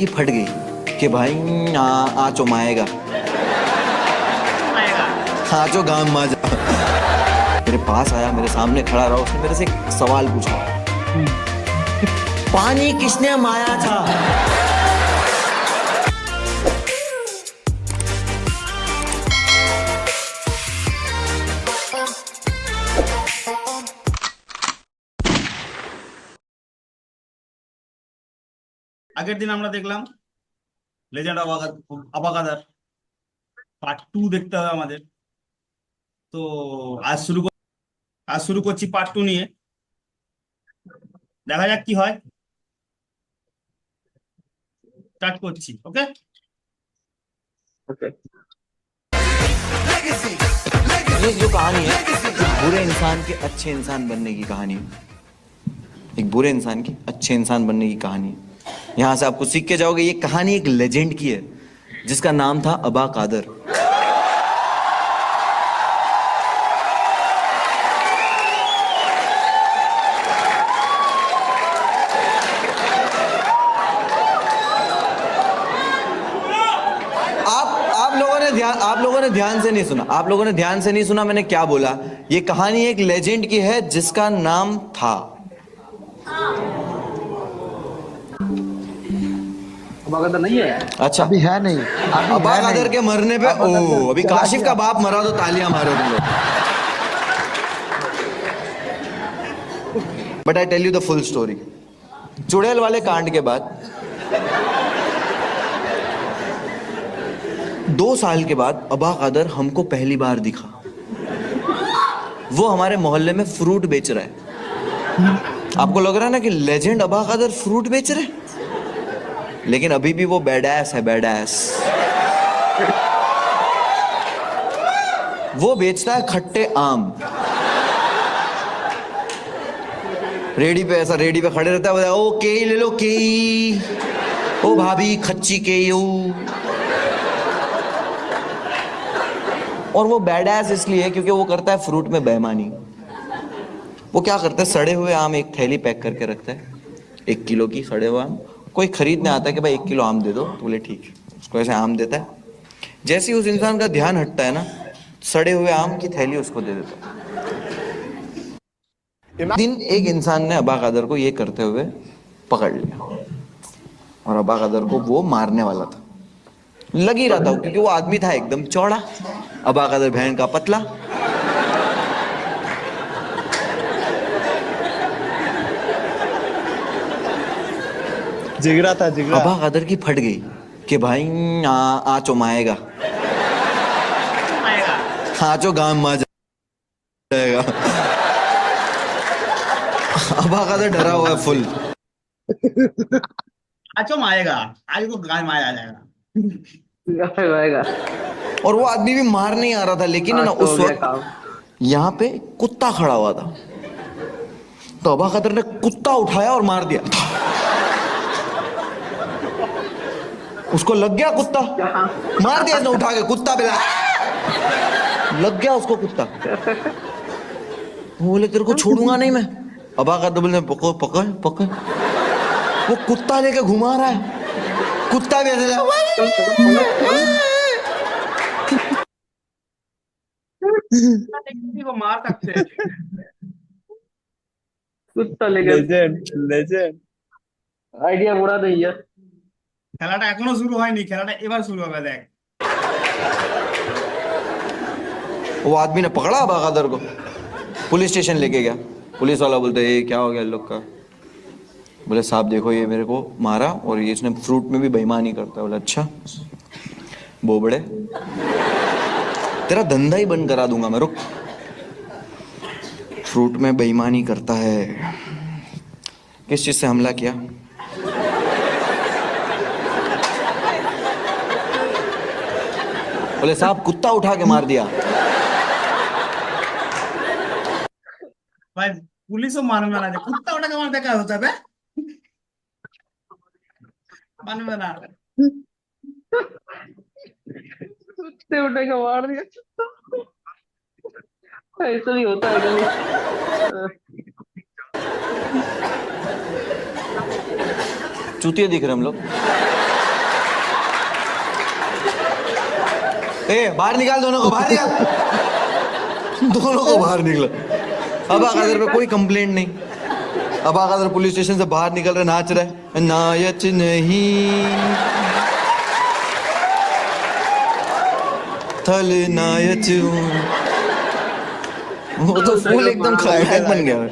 की फट गई कि भाई आचो माएगा आचो गाम मा जा। मेरे पास आया, मेरे सामने खड़ा रहा, उसने मेरे से एक सवाल पूछा, पानी किसने माया था? আগের দিন আমরা দেখলাম লেজেন্ড অবাগাদার পার্ট 2 দেখতে হবে আমাদের। তো আজ শুরু করছি পার্ট 2 নিয়ে। দেখা যাক কি হয়। স্টার্ট করছি। ওকে ये जो कहानी है एक बुरे इंसान के अच्छे इंसान बनने की कहानी है। एक बुरे इंसान की अच्छे इंसान बनने की कहानी है। यहाँ से आपको सीख के जाओगे। ये कहानी एक लेजेंड की है जिसका नाम था अबा कादर। आप लोगों ने ध्यान से नहीं सुना। आप लोगों ने ध्यान से नहीं सुना मैंने क्या बोला। ये कहानी एक लेजेंड की है जिसका नाम था अबागदर नहीं है। अच्छा अभी है नहीं, अबा कादर के मरने पे अभी काशिफ का बाप मरा तो तालियां मारो तुम लोग। But I tell you the full story. चुड़ैल वाले कांड के बाद 2 साल के बाद अबा कादर हमको पहली बार दिखा। वो हमारे मोहल्ले में फ्रूट बेच रहा है। आपको लग रहा है ना कि लेजेंड अबा कादर फ्रूट बेच रहे, लेकिन अभी भी वो बैडएस है, बैडएस। वो बेचता है खट्टे आम। रेडी पे ऐसा रेडी पे खड़े रहता है, ओ केई ले लो केई, ओ भाभी खच्ची केई। और वो बैडएस इसलिए है क्योंकि वो करता है फ्रूट में बेईमानी। वो क्या करता है, सड़े हुए आम एक थैली पैक करके रखता है, 1 किलो की सड़े हुए आम। कोई खरीदने आता है कि भाई 1 किलो आम दे दो, तो बोले ठीक है, उसको ऐसे आम देता है। जैसे ही उस इंसान का ध्यान हटता है ना, सड़े हुए आम की थैली उसको दे देता है। दिन एक इंसान ने अबा कादर को ये करते हुए पकड़ लिया और अबा कादर को वो मारने वाला था। लग ही रहा था क्योंकि वो आदमी था एकदम चौड़ा, अबा कादर बहन का पतला। जिगरा था, जिगरा। अबा कादर की फट गई कि भाई आचो माएगा आचो गाम मा जाएगा। अबा कादर डरा हुआ है फुल। आचो माएगा, आज को गाय माया आ जाएगा। और वो आदमी भी मार नहीं आ रहा था, लेकिन है ना उस वक्त यहाँ पे कुत्ता खड़ा हुआ था। तो अबा कादर ने कुत्ता उठाया और मार दिया। उसको लग गया कुत्ता, मार दिया इसने उठा के, कुत्ता बिला लग गया उसको कुत्ता। बोले तेरे को छोड़ूंगा नहीं मैं। अबा कादर बोले पकड़ पकड़ पकड़। वो कुत्ता लेके घुमा रहा है, कुत्ता भी ऐसे को मार सकते हैं। कुत्ता लेकर लेजेंड, लेजेंड। आइडिया बुरा नहीं है। খেলাটা এখনো শুরু হয়নি, খেলাটা এবার শুরু হবে। দেখ वो आदमी ने पकड़ा अबा कादर को, पुलिस स्टेशन लेके गया। पुलिस वाला बोलता है ये क्या हो गया लोग का? बोले साहब देखो ये मेरे को मारा और ये इसने फ्रूट में भी बेईमानी करता है। बोले अच्छा बोबड़े, तेरा धंधा ही बंद करा दूंगा मैं, रुक। फ्रूट में बेईमानी करता है। किस चीज से हमला किया? बोले साहब कुत्ता उठा के मार दिया। ভাই পুলিশও মানবে না, যে কুত্তা ওটাকে মারতে কাজ হতে হবে, মানবে না। कुत्ते उठे के मार दिया। ऐसा भी होता है कभी। चूतिया दिख रहे हम लोग। बाहर निकाल, दोनों को बाहर निकाल, दोनों को बाहर निकला। अबा कादर पे कोई कंप्लेंट नहीं। अबा कादर पुलिस स्टेशन से बाहर निकल रहे, नाच रहे, नायच नहीं थल नायच हूं। वो तो फुल एकदम खलनायक बन गया है।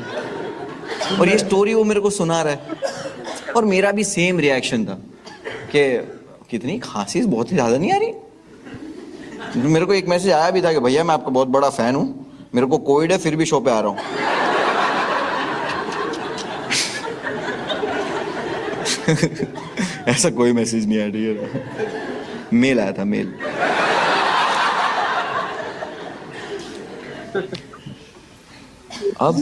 और ये स्टोरी वो मेरे को सुना रहा है, और मेरा भी सेम रिएक्शन था कि कितनी खांसी बहुत ही ज्यादा नहीं आ रही। मेरे को एक मैसेज आया भी था कि भैया मैं आपका बहुत बड़ा फैन हूं, मेरे को कोविड है फिर भी शो पे आ रहा हूं। ऐसा कोई मैसेज नहीं आया, ठीक है, मेल आया था, मेल। अब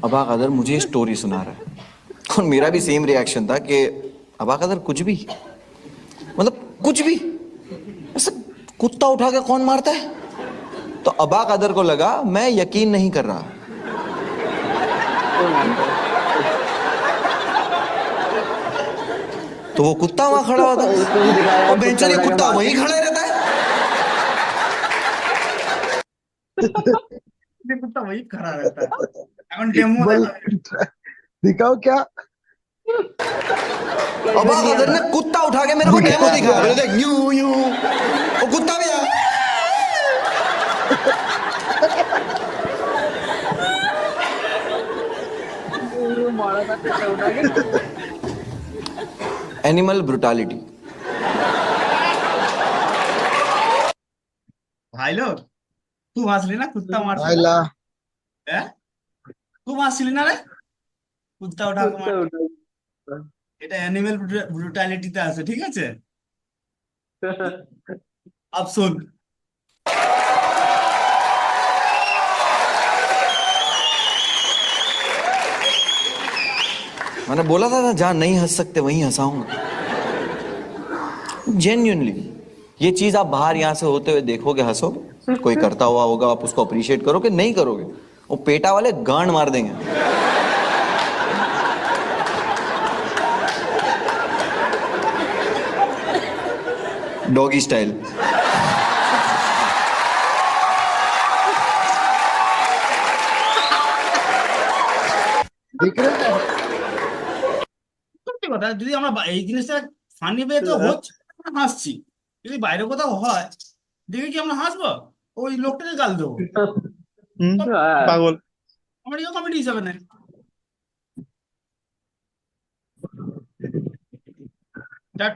अबा कादर मुझे स्टोरी सुना रहा है, और मेरा भी सेम रिएक्शन था कि अबा कादर कुछ भी, मतलब कुछ भी, ऐसा कुत्ता उठा के कौन मारता है? तो अबा कादर को लगा मैं यकीन नहीं कर रहा। तो वो कुत्ता वहां खड़ा होता, और बेचारी कुत्ता वहीं खड़ा रहता है। ये कुत्ता वही खड़ा रहता है। এখন डेमो दिखाओ क्या? अबा कादर ने कुत्ता उठा के मेरे को डेमो दिखाया, बोले देख यूं यूं, वो कुत्ता भी आया। मारा था कुत्ता उठा के। Animal brutality. ভাই লোক তুই হাসলি না কুত্তা মারছে? आयला হ্যাঁ তুই হাসলি না রে কুত্তা ওঠা कुत्ता उठा এটা অ্যানিমেল ব্রুটালিটিতে আছে, ঠিক আছে? अब सुन। मैंने बोला था ना जहां नहीं हंस सकते वहीं हंसाऊंगा। जेन्युइनली ये चीज आप बाहर यहां से होते हुए देखोगे, हंसोगे, कोई करता हुआ होगा, आप उसको अप्रिशिएट करोगे, नहीं करोगे वो पेटा वाले गांड मार देंगे। Doggy style. दिख रहा है? সত্যি কথা, যদি আমরা এই জিনিসটা ফানি ওয়ে তো হচ্ছে, আমরা হাসছি, যদি বাইরে কোথাও হয় দেখে কি আমরা হাসবো? ওই লোকটাকে গাল দেবো, पागल। আমার ইয়ে কমেডি হিসাবে নেয়। That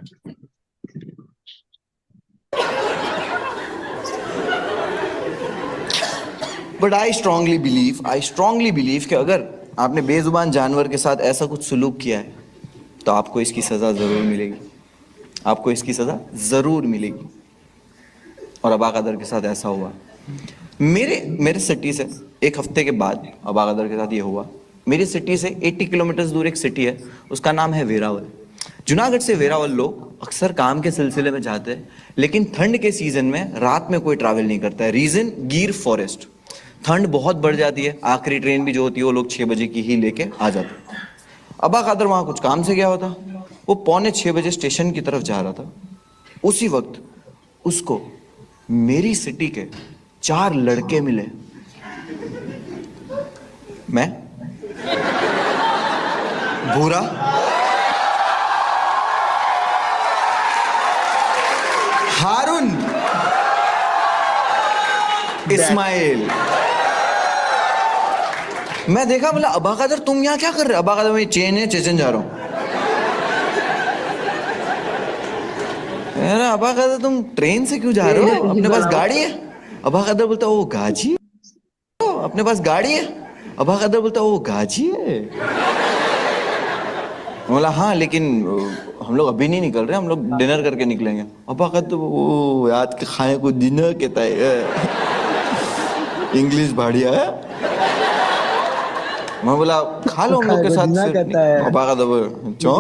but I strongly believe कि अगर आपने बेजुबान जानवर के साथ ऐसा कुछ सुलूक किया है तो आपको इसकी सजा जरूर मिलेगी, आपको इसकी सजा जरूर मिलेगी। और अबा कादर के साथ ऐसा हुआ। मेरे सिटी से एक हफ्ते के बाद अबा कादर के साथ ये हुआ। मेरी सिटी से 80 किलोमीटर दूर एक सिटी है, उसका नाम है वेरावल। जूनागढ़ से वेरावल लोग अक्सर काम के सिलसिले में जाते हैं, लेकिन ठंड के सीजन में रात में कोई ट्रैवल नहीं करता है। रीजन गिर फॉरेस्ट। ठंड बहुत बढ़ जाती है, आखिरी ट्रेन भी जो होती है वो लोग 6 बजे की ही लेके आ जाते हैं। अबा कादर वहां कुछ काम से गया होता, वो 5:45 बजे स्टेशन की तरफ जा रहा था। उसी वक्त उसको मेरी सिटी के 4 लड़के मिले। मैं भूरा, हारून, इस्माइल। मैं देखा, बोला अबा कादर तुम यहाँ क्या कर रहे हो? अबा कादर, मैं चेन है, चेचन जा रहा हूं। अरे अबा कादर तुम ट्रेन से क्यों जा रहे हो? अपने पास गाड़ी है? अबा कादर बोलता वो गाजी है। अपने पास गाड़ी है? अबा कादर बोलता वो गाजी है। बोला हाँ, लेकिन हम लोग अभी नहीं निकल रहे, हम लोग डिनर करके निकलेंगे। अबा कादर वो याद के खाए को डिनर कहता है, इंग्लिश बढ़िया है। मैं बोला खा लो हम लोग के साथ। अबा कादर चो।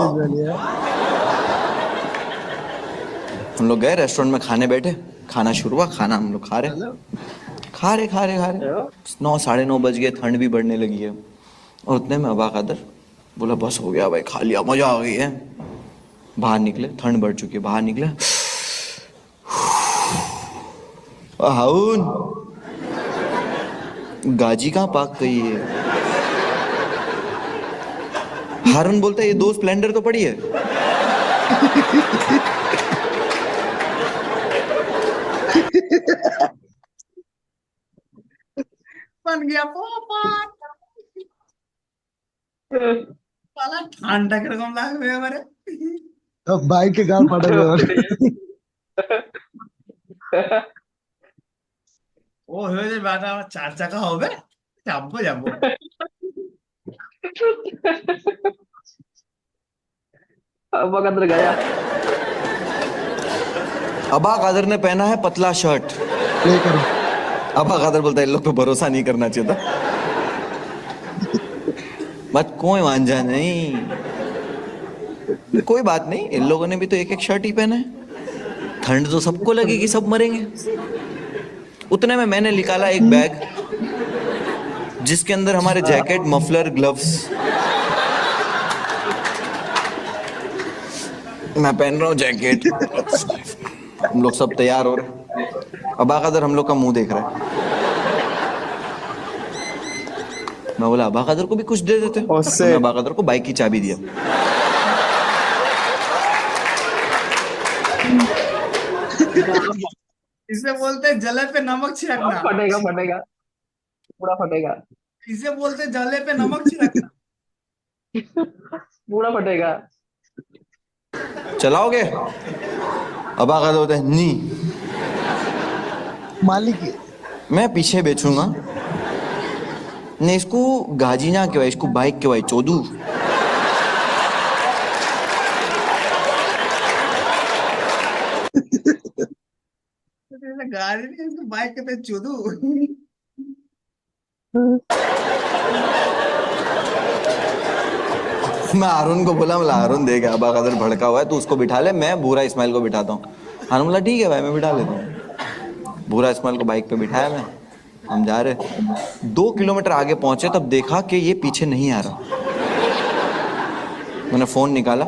हम लोग गए रेस्टोरेंट में, खाने बैठे, खाना शुरू हुआ, खाना हम लोग खा रहे 9, 9:30 बज गए, ठंड भी बढ़ने लगी है। और उतने में अबा कादर बोला बस हो गया भाई, खा लिया, मजा आ गई है। बाहर निकले, ठंड बढ़ चुकी है, बाहर निकले, हाउन गाजी कहाँ पाक गई है? हारून बोलता है ये 2 स्प्लेंडर तो पड़ी है। बन गया पोपट। साला ঠান্ডা কিরকম লাগবে এবারে? अब बाइक के गाल फाटेंगे और ও হয়ে যাবে বাটা আমার 4 চাকা হবে, যাবো যাবো। अब अंदर गया। अबा कादर ने पहना है पतला शर्ट। प्ले करो। अबा कादर बोलता है इन लोग पे भरोसा नहीं करना चाहिए था। मत कोई वांझा नहीं, कोई बात नहीं, इन लोगों ने भी तो एक एक शर्ट ही पहना है। ठंड तो सबको लगेगी, सब मरेंगे। उतने में मैंने निकाला एक बैग जिसके अंदर हमारे जैकेट, मफलर, ग्लव्स। मैं पहन रहा हूँ जैकेट। हम लोग सब तैयार हो रहे। अबा कादर हम लोग का मुंह देख रहा है। मैं बोला अबा कादर को भी कुछ दे देते। उससे- मैंने अबा कादर को बाइक की चाबी दिया। इसे बोलते हैं जले पे नमक छिड़कना। फटेगा फटेगा, पूरा फटेगा, इसे बोलते हैं जले पे नमक छिड़कना। पूरा फटेगा। चलाओगे? अबा कादर बोलते हैं नहीं, मालिक मैं पीछे बेचूंगा। ने इसको गाजी ना कहवाय, इसको बाइक कहवाय, चोदू। गाड़ी नहीं, इसको बाइक कहते हैं चोदू। मैं हारून को बोला, बोला हारून देख अबा कादर भड़का हुआ है, तू उसको बिठा ले, मैं भूरा इस्माइल को बिठाता हूँ। हारून बोला ठीक है भाई, मैं बिठा लेता हूँ। भूरा इस्माइल को बाइक पे बिठाया मैं, हम जा रहे। 2 किलोमीटर आगे पहुंचे तब देखा कि ये पीछे नहीं आ रहा। मैंने फोन निकाला,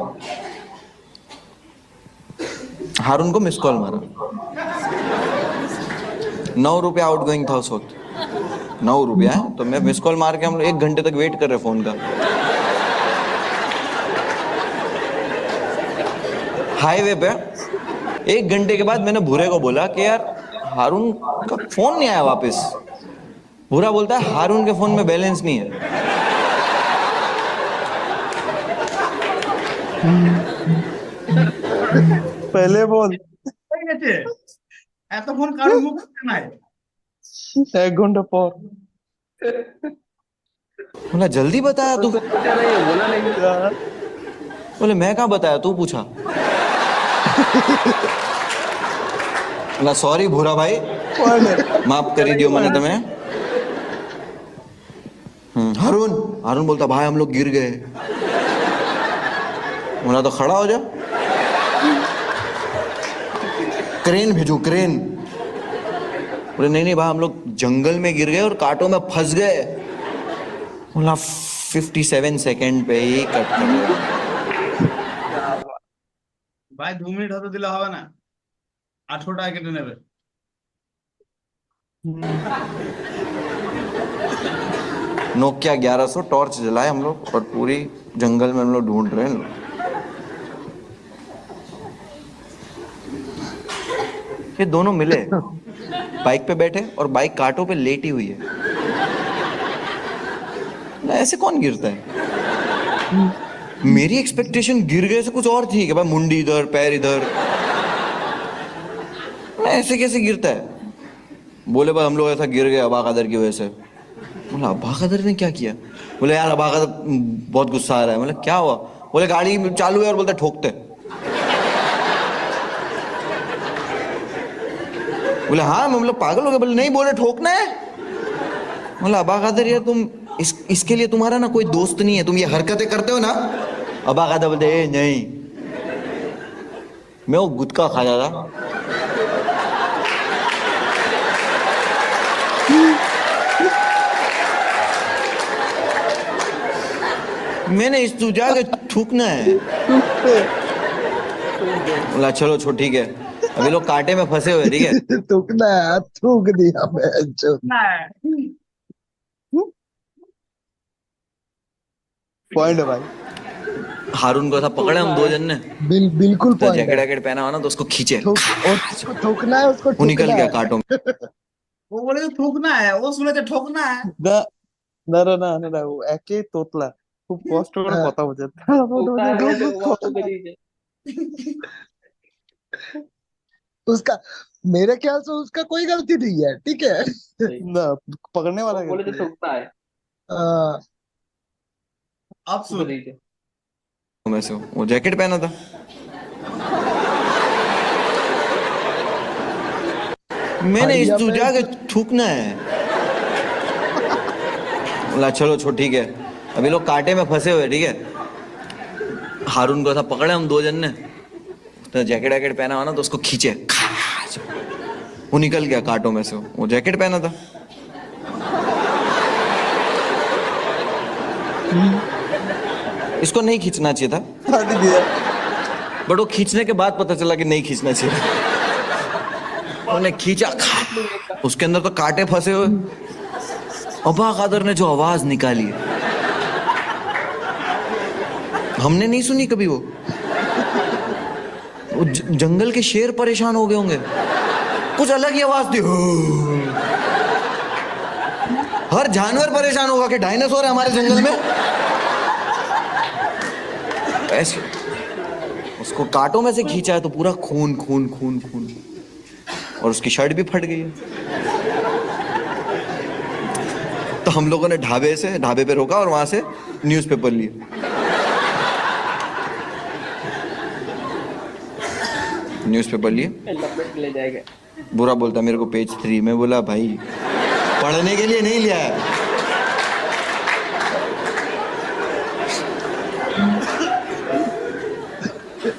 हारून को मिस कॉल मारा। 9 रुपया आउटगोइंग था उस वक्त, 9 रुपया है। तो मैं मिस कॉल मार के हम लोग 1 घंटे तक वेट कर रहे फोन का। हाईवे पे 1 घंटे के बाद मैंने भूरे को बोला कि यार हारून का फोन नहीं आया वापस। भूरा बोलता है हारून के फोन में बैलेंस नहीं है। पहले बोल। হয়ে গেছে, এতক্ষণ কারো মুখ নাই। 1 घंटा पर बोला जल्दी बताया तू। पूछा नहीं, बोला नहीं। बोले मैं कहाँ बताया, तू पूछा। बोला सॉरी भूरा भाई, माफ करी दियो मैंने तुम्हें। हारून हारून बोलता भाई हम लोग गिर गए। बोला तो खड़ा हो जा, क्रेन भेजू क्रेन। बोले नहीं नहीं भाई हम लोग जंगल में गिर गए और कांटों में फंस गए। बोला 57 सेकंड पे ही कट कर दिया। ভাই 2 মিনিট হতে দিলে হবে না, 800 টাকা কেটে নেবে। नोकिया 1100 टॉर्च जलाए हम लोग और पूरी जंगल में हम लोग ढूंढ रहे हैं। ये दोनों मिले, बाइक पे बैठे और बाइक कांटों पे लेटी हुई है। ना ऐसे कौन गिरता है? मेरी एक्सपेक्टेशन गिर गए से कुछ और थी कि भाई मुंडी इधर पैर इधर, ऐसे कैसे गिरता है? बोले भाई हम लोग ऐसा गिर गए अबा कादर की वजह से। बोला अबा कादर ने क्या किया? बोले यार अबा कादर बहुत गुस्सा आ रहा है। बोले क्या हुआ? बोले गाड़ी चालू है और बोलते ठोकते। बोले हाँ हम लोग पागल हो गए। बोले नहीं, बोले ठोकना है। बोला अबा कादर यार तुम इसके लिए तुम्हारा ना कोई दोस्त नहीं है, तुम ये हरकतें करते हो ना। अबा कादर बोलते नहीं, मैं वो गुटखा खाया था। मैंने इस तुझा के थूकना है। बोला चलो छो ठीक है। अभी लोग कांटे में फंसे हुए, ठीक है। थूकना है, थूक दिया मैं। पॉइंट है भाई। हारून को ऐसा पकड़े हम दो जन ने, बिल्कुल तो पॉइंट जैकेट है। वैकेट पहना हुआ ना, तो उसको खींचे, थूक, और उसको थूकना है, उसको वो निकल ठुकना गया है। कांटों में। वो बोले तो थूकना है, वो सुने थे ठोकना है। না না না না না না, ও একে তোতলা, খুব কষ্ট করে কথা বোঝে, তারপর थूकना বলছে, है "ধুর, वैसे ধুর, वो थूक थूक ना।" दीजिए। उसका, मेरे ख्याल से उसका कोई गलती नहीं है, ठीक है। सही। ना, पकड़ने वो वाला बोले तो गलती है। थूकना है, आ, अब थूक सुन, दीजिए। में से वो जैकेट पहना था। मैंने इस भैया तू मैं जाके थूकना है। बोला चलो छो, ठीक है। अभी लोग कांटे में फंसे हुए, ठीक है। हारून को ऐसा पकड़े हम दो जन ने, तो जैकेट वैकेट पहना हुआ ना, तो उसको खींचे, वो निकल गया कांटों में से, वो जैकेट पहना था। इसको नहीं खींचना चाहिए था, शादी दिया। बट वो खींचने के बाद पता चला कि नहीं खींचना चाहिए। उन्होंने खींचा, उसके अंदर तो कांटे फंसे हुए। अबा कादर ने जो आवाज निकाली, हमने नहीं सुनी कभी। वो जंगल के शेर परेशान हो गए होंगे, कुछ अलग ही आवाज थी। हर जानवर परेशान होगा कि डायनासोर है हमारे जंगल में। ऐसे उसको कांटों में से खींचा है तो पूरा खून खून खून खून, और उसकी शर्ट भी फट गई है। तो हम लोगों ने ढाबे पे रोका और वहां से न्यूज़पेपर लिए। न्यूज़पेपर लिए, लपेट ले जाएगा। बुरा बोलता मेरे को पेज 3 में। बोला भाई पढ़ने के लिए नहीं लिया है।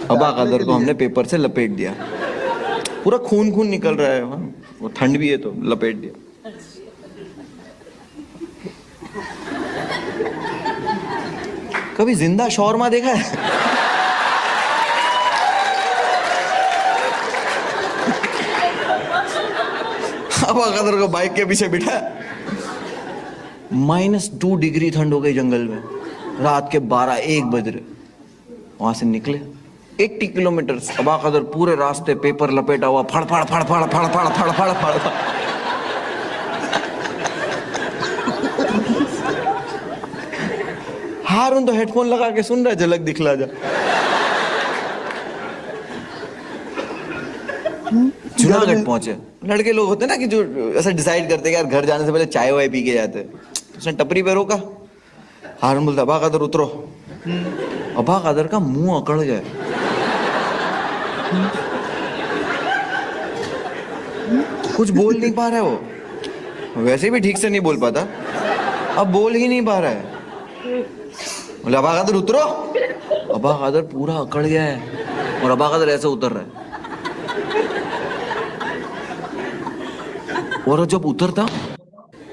अबा कादर को हमने पेपर से लपेट दिया, पूरा खून खून निकल रहा है। हाँ, वो ठंड भी है तो लपेट दिया। कभी जिंदा शौरमा देखा है? अबा कादर को बाइक के पीछे बिठा, -2 डिग्री ठंड हो गई जंगल में, रात के 12-1 बज रहे। वहां से निकले 80 किलोमीटर। अबा कादर पूरे रास्ते पेपर लपेटा हुआ, फड़ फड़ फड़ फड़ फड़ फड़ फड़ फड़ फड़। हारून तो हेडफोन लगा के सुन रहा है, झलक दिखला जा। जूनागढ़ पहुंचे। लड़के लोग होते हैं ना कि जो ऐसा डिसाइड करते हैं कि यार घर जाने से पहले चाय वाय पी के जाते हैं। उसने टपरी पे रोका। हारून बोलता अबा कादर उतरो। अबा कादर का मुंह अकड़ गया, कुछ बोल नहीं पा रहा है वो। वैसे भी ठीक से नहीं बोल पाता, अब बोल ही नहीं पा रहा है। बोले अबा कादर उतरो। अबा कादर पूरा अकड़ गया है और अबा कादर ऐसे उतर रहा है। और जब उतरता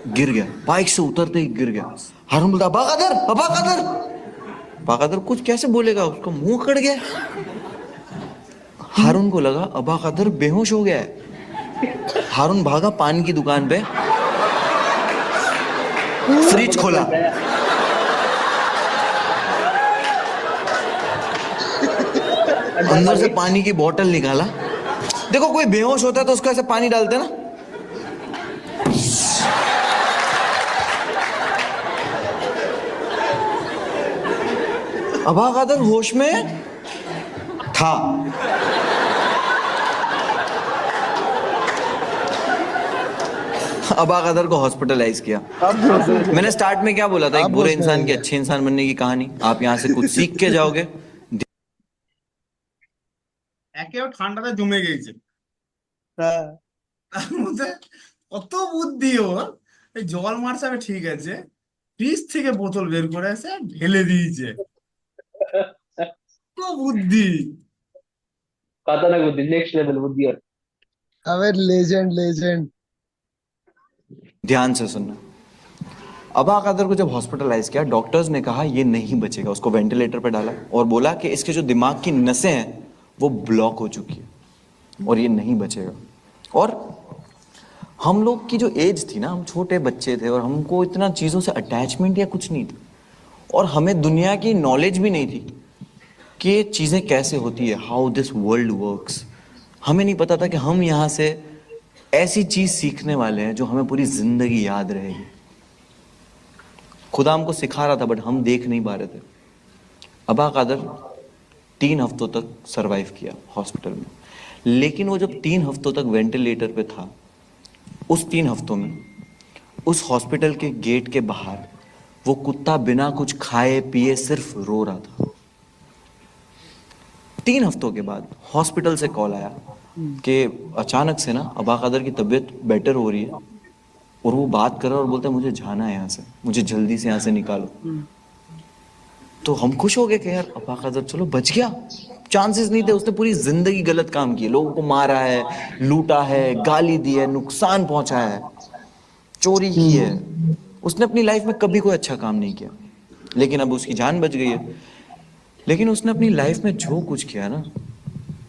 गिर गया, बाइक से उतरते ही गिर गया। हारून बोलता अबा कादर, अबा कादर। अबा कादर कुछ कैसे बोलेगा, उसका मुंह कट गया। हारून को लगा अबा कादर बेहोश हो गया है। हारून भागा पान की दुकान पे, फ्रिज खोला, अंदर से पानी की बोतल निकाला। देखो कोई बेहोश होता है तो उसको ऐसे पानी डालते ना, अबा कादर होश में था। अबा कादर को हॉस्पिटलाइज किया। मैंने स्टार्ट में क्या बोला था, एक बुरे इंसान की अच्छे इंसान बनने की कहानी। आप यहाँ से कुछ सीख के जाओगे। একেও ঠান্ডাতে জমে গেছে, হ্যাঁ, তার মধ্যে কত বুদ্ধি ওর। এই জল মারসাবে ঠিক আছে, ফ্রিজ থেকে বোতল বের করে এসে ঢেলে দিয়েছে। কত বুদ্ধি। खतरनाक बुद्धि, नेक्स्ट लेवल बुद्धि। और अबे लेजेंड लेजेंड। ध्यान से सुनना। अबा कादर को जब हॉस्पिटलाइज किया, डॉक्टर्स ने कहा ये नहीं बचेगा। उसको वेंटिलेटर पर डाला और बोला कि इसके जो दिमाग की नसें हैं वो ब्लॉक हो चुकी है, और ये नहीं बचेगा। और हम लोग की जो एज थी ना, हम छोटे बच्चे थे और हमको इतना चीज़ों से अटैचमेंट या कुछ नहीं था, और हमें दुनिया की नॉलेज भी नहीं थी कि ये चीज़ें कैसे होती है, हाउ दिस वर्ल्ड वर्क्स। हमें नहीं पता था कि हम यहाँ से ऐसी चीज़ सीखने वाले हैं जो हमें पूरी ज़िंदगी याद रहेगी। खुदा हमको सिखा रहा था बट हम देख नहीं पा रहे थे। अबा कादर 3 हफ्तों तक सरवाइव किया हॉस्पिटल में, लेकिन वो जब 3 हफ्तों तक वेंटिलेटर पे था, उस 3 हफ्तों में उस हॉस्पिटल के गेट के बाहर वो कुत्ता बिना कुछ खाए पिए सिर्फ रो रहा था। 3 हफ्तों के बाद हॉस्पिटल से कॉल आया कि अचानक से ना अबा कादर की तबीयत बेटर हो रही है, और वो बात कर रहा है और बोलता है मुझे जाना है यहाँ से, मुझे जल्दी से यहाँ से निकालो। तो हम खुश हो गए कि यार अबा कादर चलो बच गया। चांसेस नहीं थे, उसने पूरी जिंदगी गलत काम किए, लोगों को मारा है, लूटा है, गाली दी है, नुकसान पहुंचाया है, चोरी की है। उसने अपनी लाइफ में कभी कोई अच्छा काम नहीं किया, लेकिन अब उसकी जान बच गई है। लेकिन उसने अपनी लाइफ में जो कुछ किया ना,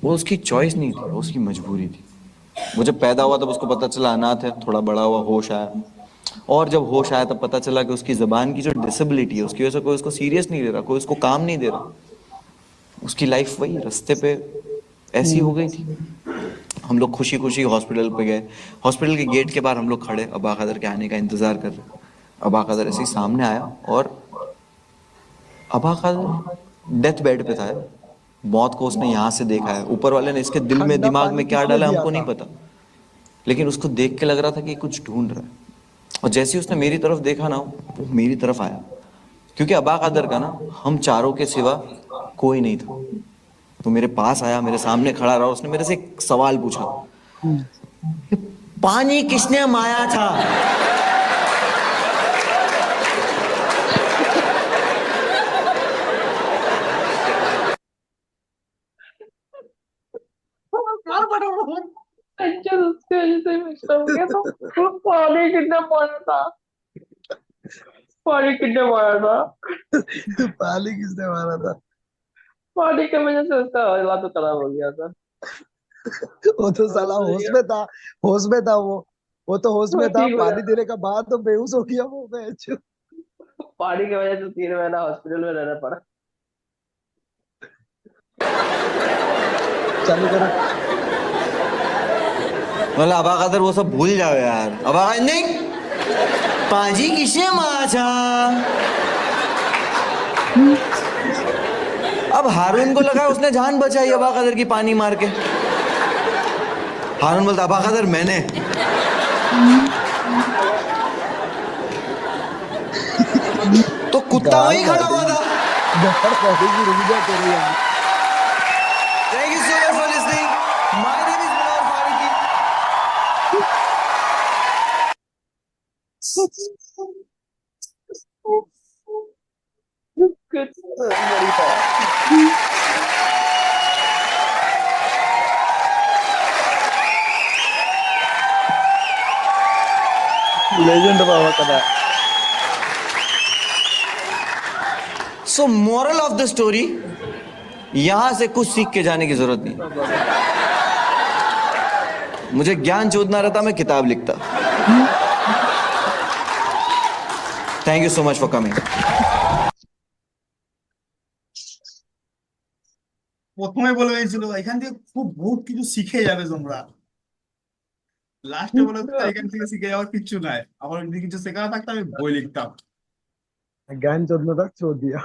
वो उसकी चॉइस नहीं थी, वो उसकी मजबूरी थी। वो जब पैदा हुआ तब उसको पता चला अनाथ है, थोड़ा बड़ा हुआ होश आया, और जब होश आया तब पता चला कि उसकी जबान की जो डिसेबिलिटी है उसकी वजह से कोई उसको सीरियस नहीं ले रहा, कोई उसको काम नहीं दे रहा। उसकी लाइफ वही रास्ते पे ऐसी हो गई थी। हम लोग खुशी खुशी हॉस्पिटल पे गए। हॉस्पिटल के गेट के बाहर हम लोग खड़े अबा कादर के आने का इंतजार कर रहे। अबा कादर ऐसे ही सामने आया और अबा कादर डेथ बेड पे था। मौत को उसने यहाँ से देखा है, ऊपर वाले ने इसके दिल में ठंडा दिमाग पानी में क्या किसने डाला दिया हमको नहीं था? पता, लेकिन उसको देख के लग रहा था कि कुछ ढूंढ रहा है। और जैसे ही उसने मेरी तरफ देखा ना, वो मेरी तरफ आया, क्योंकि अबा कादर का ना हम चारों के सिवा कोई नहीं था। तो मेरे पास आया, मेरे सामने खड़ा रहा, उसने मेरे से एक सवाल पूछा, "ये पानी किसने माया था?" अच्छा उसकी वजह से मिक्सर हो गया, तो वो पानी कितना मारा था, पानी कितना मारा था, पाली किसने मारा था? पानी की वजह से उसका हालत तो खराब हो गया था। वो तो साला होश में था, होश में था वो तो होश वो में था, ठीक हो पानी जाता, देने का बाद तो बेहोश हो गया वो बेच। पानी की वजह से 3 महीना हॉस्पिटल में रहना पड़ा। चालू करो। मतलब अबा कादर वो सब भूल जाओ यार। अबा नहीं, पाजी किसने मारा था? अब हारून को लगा उसने जान बचाई अबा कादर की पानी मार के। हारून बोलता अबा कादर मैंने। तो कुत्ता गाड़ वहीं खड़ा हुआ पड़ेगी, था। गाड़ पड़ेगी, रुक जा तेरे यहाँ। Thank you so much for listening. My name is Manohar Farooqui. कुछ बड़ी था। लेजेंड बाबा का। So moral of the story, यहां से कुछ सीख के जाने की जरूरत नहीं। मुझे ज्ञान चोदना रहता मैं किताब लिखता। Thank you so much for coming. প্রথমে বলে হয়েছিল এখান থেকে খুব বহুত কিছু শিখে যাবে তোমরা, লাস্টে বলে দিচ্ছে, এখান থেকে শিখে যাওয়ার কিচ্ছু নাই। আমার যদি কিছু শেখানো থাকতো আমি বই লিখতাম। ज्ञान चोदना था, चोद दिया।